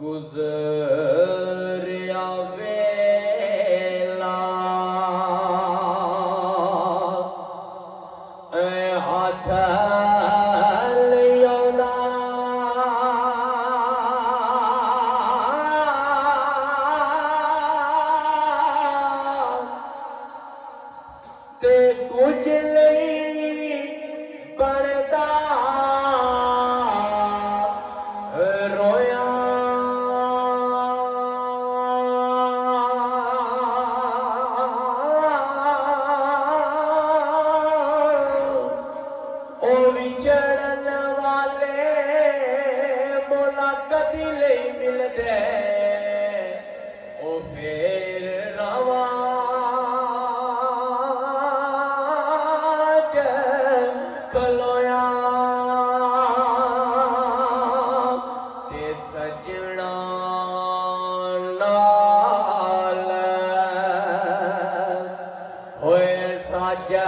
गुजरिया वेला हाथ लियोना ते कुछ नहीं बनता रोया ओ विचरण वाले मोला कदी नहीं मिलते ओ फिर रवा खलोया ते सजना नाल होए साजा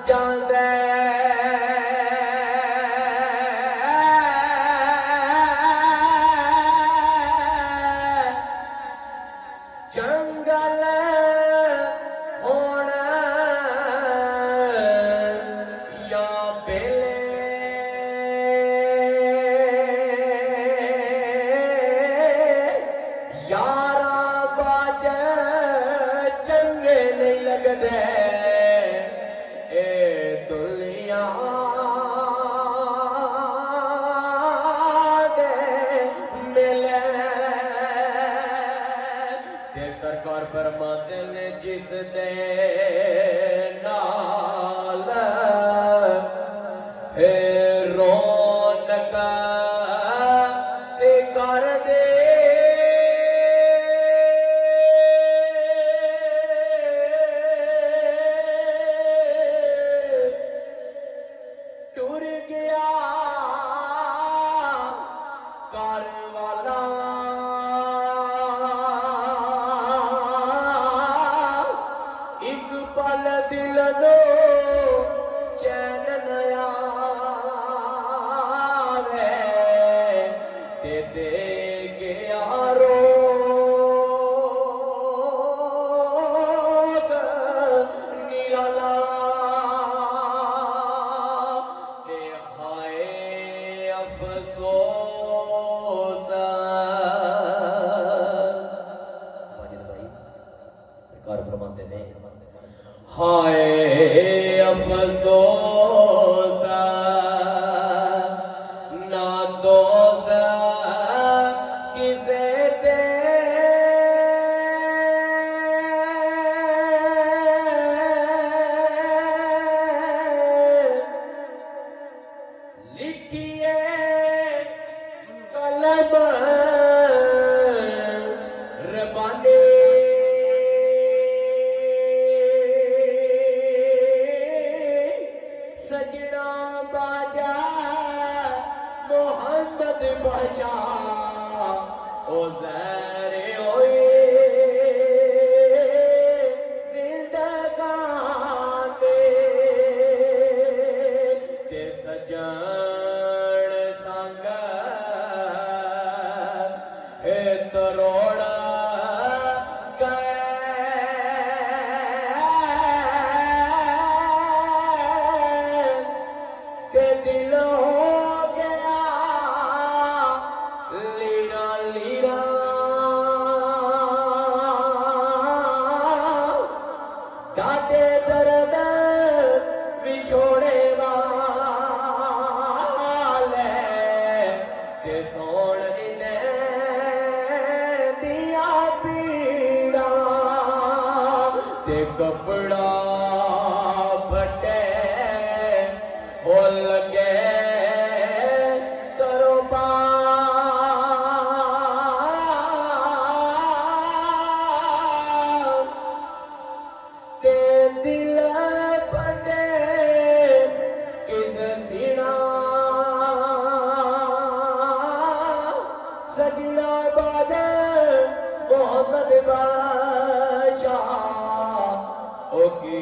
जांदे जंगल होना या बेले यारा बाज चंगे नहीं लगते ए दुनिया दे मिले ते सरकार फरमाते ने जिस दे नाल हे रौनक से कर दे टुर गया कार वाला एक पल दिल नो चैन नया ते दे गया रोग निराला ते हाय अफसोस माजिद भाई सरकार फरमाते ने हाय अफसोस ना दोस्त किसे दे लिखिए कलम रबानी सजना बाजा मोहम्मद बाजा ओ ज़हरे होए जिंदगानी ते सजन संग ए तरोड़ा दिल हो गया लीरा लीरा दादे दर्द विछोड़े वाले ते सोण इन्हें दिया पीड़ा ते कपड़ा फटे हो लगे करो ते दिल पटे किस सीना सजना बादे मोहम्मद बादशाह ओ की